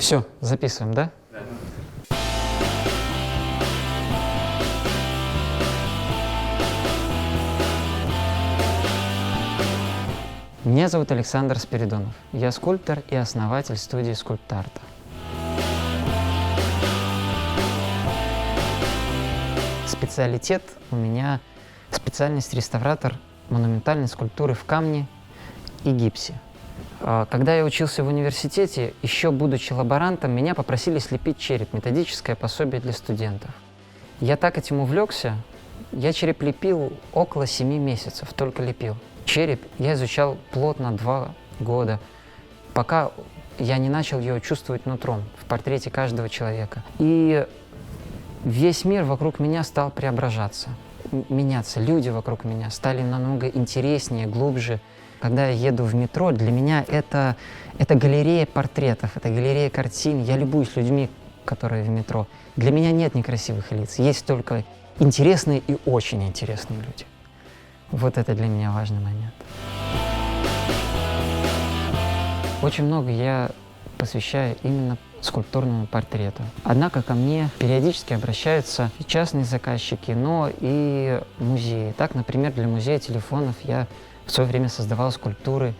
Все, записываем, да? Да. Меня зовут Александр Спиридонов. Я скульптор и основатель студии Скульптарта. Специалитет у меня специальность реставратор монументальной скульптуры в камне и гипсе. Когда я учился в университете, еще будучи лаборантом, меня попросили слепить череп, методическое пособие для студентов. Я так этим увлекся, я череп лепил около 7 месяцев, только лепил. Череп я изучал плотно 2 года, пока я не начал его чувствовать нутром в портрете каждого человека. И весь мир вокруг меня стал преображаться, меняться. Люди вокруг меня стали намного интереснее, глубже. Когда я еду в метро, для меня это галерея портретов, это галерея картин. Я любуюсь людьми, которые в метро. Для меня нет некрасивых лиц, есть только интересные и очень интересные люди. Вот это для меня важный момент. Очень много я посвящаю именно скульптурному портрету. Однако ко мне периодически обращаются и частные заказчики, но и музеи. Так, например, для музея телефонов я в свое время создавал скульптуры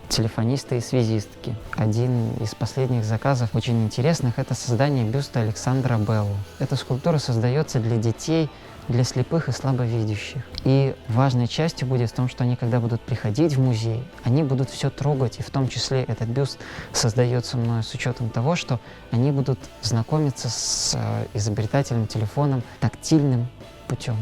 телефониста и связистки. Один из последних заказов очень интересных – это создание бюста Александра Беллу. Эта скульптура создается для детей, для слепых и слабовидящих. И важной частью будет в том, что они, когда будут приходить в музей, они будут все трогать, и в том числе этот бюст создается мною с учетом того, что они будут знакомиться с изобретательным телефоном тактильным путем.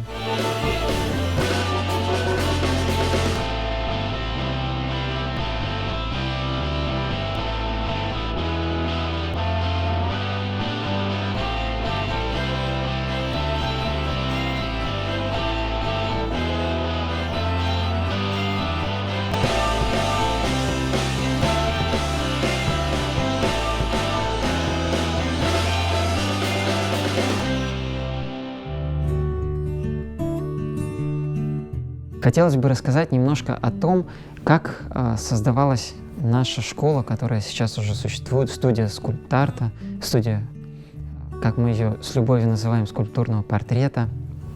Хотелось бы рассказать немножко о том, как создавалась наша школа, которая сейчас уже существует, студия Скульптарта, студия, как мы ее с любовью называем, скульптурного портрета.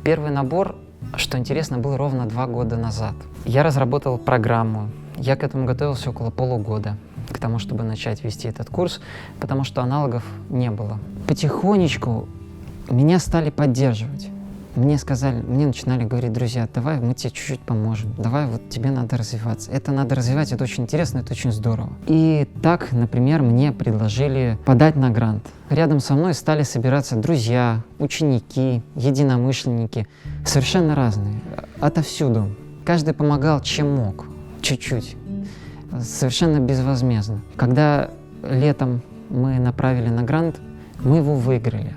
Первый набор, что интересно, был ровно 2 года назад. Я разработал программу, я к этому готовился около полугода, к тому, чтобы начать вести этот курс, потому что аналогов не было. Потихонечку меня стали поддерживать. Мне начинали говорить: друзья, давай мы тебе чуть-чуть поможем, давай вот тебе надо развиваться. Это надо развивать, это очень интересно, это очень здорово. И так, например, мне предложили подать на грант. Рядом со мной стали собираться друзья, ученики, единомышленники, совершенно разные, отовсюду. Каждый помогал, чем мог, чуть-чуть, совершенно безвозмездно. Когда летом мы направили на грант, мы его выиграли.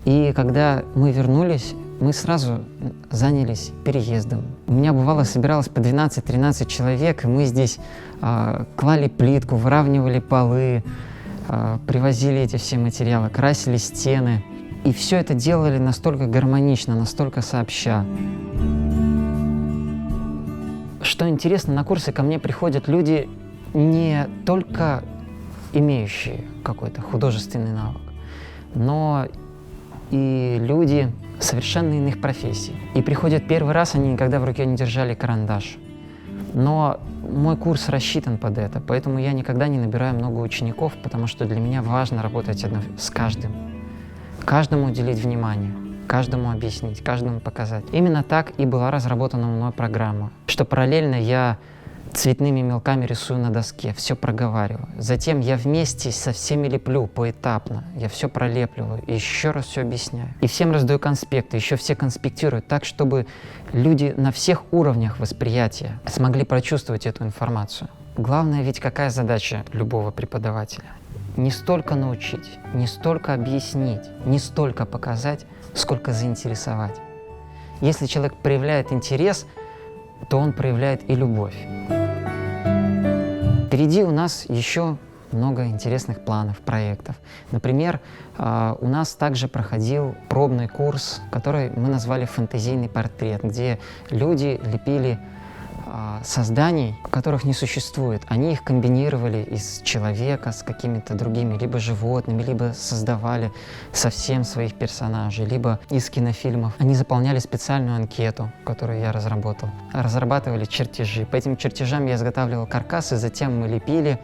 И когда мы вернулись, мы сразу занялись переездом. У меня бывало собиралось по 12-13 человек, и мы здесь клали плитку, выравнивали полы, привозили эти все материалы, красили стены. И все это делали настолько гармонично, настолько сообща. Что интересно, на курсы ко мне приходят люди, не только имеющие какой-то художественный навык, но и люди совершенно иных профессий. И приходят первый раз, они никогда в руке не держали карандаш. Но мой курс рассчитан под это, поэтому я никогда не набираю много учеников, потому что для меня важно работать с каждым. Каждому уделить внимание, каждому объяснить, каждому показать. Именно так и была разработана мной программа, что параллельно я цветными мелками рисую на доске, все проговариваю. Затем я вместе со всеми леплю поэтапно, я все пролепливаю, и еще раз все объясняю. И всем раздаю конспекты, еще все конспектируют так, чтобы люди на всех уровнях восприятия смогли прочувствовать эту информацию. Главное ведь какая задача любого преподавателя? Не столько научить, не столько объяснить, не столько показать, сколько заинтересовать. Если человек проявляет интерес, то он проявляет и любовь. Впереди у нас еще много интересных планов, проектов. Например, у нас также проходил пробный курс, который мы назвали «Фантазийный портрет», где люди лепили созданий, которых не существует. Они их комбинировали из человека с какими-то другими, либо животными, либо создавали совсем своих персонажей, либо из кинофильмов. Они заполняли специальную анкету, которую я разработал. Разрабатывали чертежи. По этим чертежам я изготавливал каркасы, затем мы лепили.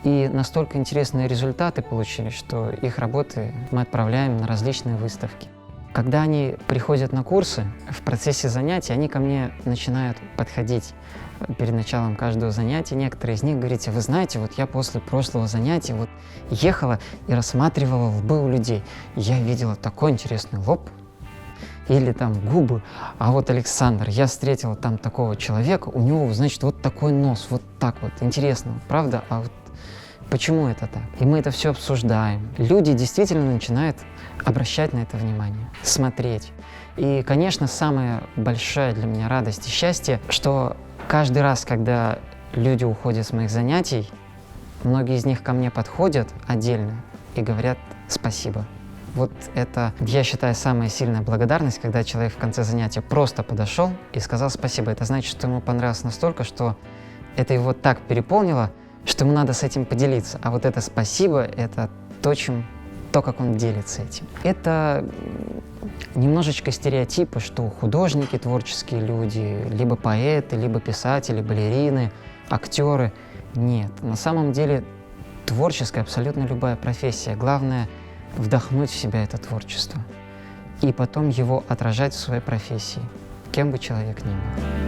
И настолько интересные результаты получились, что их работы мы отправляем на различные выставки. Когда они приходят на курсы, в процессе занятий они ко мне начинают подходить перед началом каждого занятия. Некоторые из них говорят: вы знаете, вот я после прошлого занятия вот ехала и рассматривала лбы у людей. Я видела такой интересный лоб. Или там губы. А вот Александр, я встретила там такого человека, у него, значит, вот такой нос, вот так вот. Интересно, правда? А вот почему это так? И мы это все обсуждаем. Люди действительно начинают обращать на это внимание, смотреть. И, конечно, самая большая для меня радость и счастье, что каждый раз, когда люди уходят с моих занятий, многие из них ко мне подходят отдельно и говорят спасибо. Вот это, я считаю, самая сильная благодарность, когда человек в конце занятия просто подошел и сказал спасибо. Это значит, что ему понравилось настолько, что это его так переполнило, что ему надо с этим поделиться. А вот это спасибо — это то, как он делится этим. Это немножечко стереотипы, что художники, творческие люди, либо поэты, либо писатели, балерины, актеры. Нет, на самом деле творческая абсолютно любая профессия. Главное — вдохнуть в себя это творчество и потом его отражать в своей профессии, кем бы человек ни был.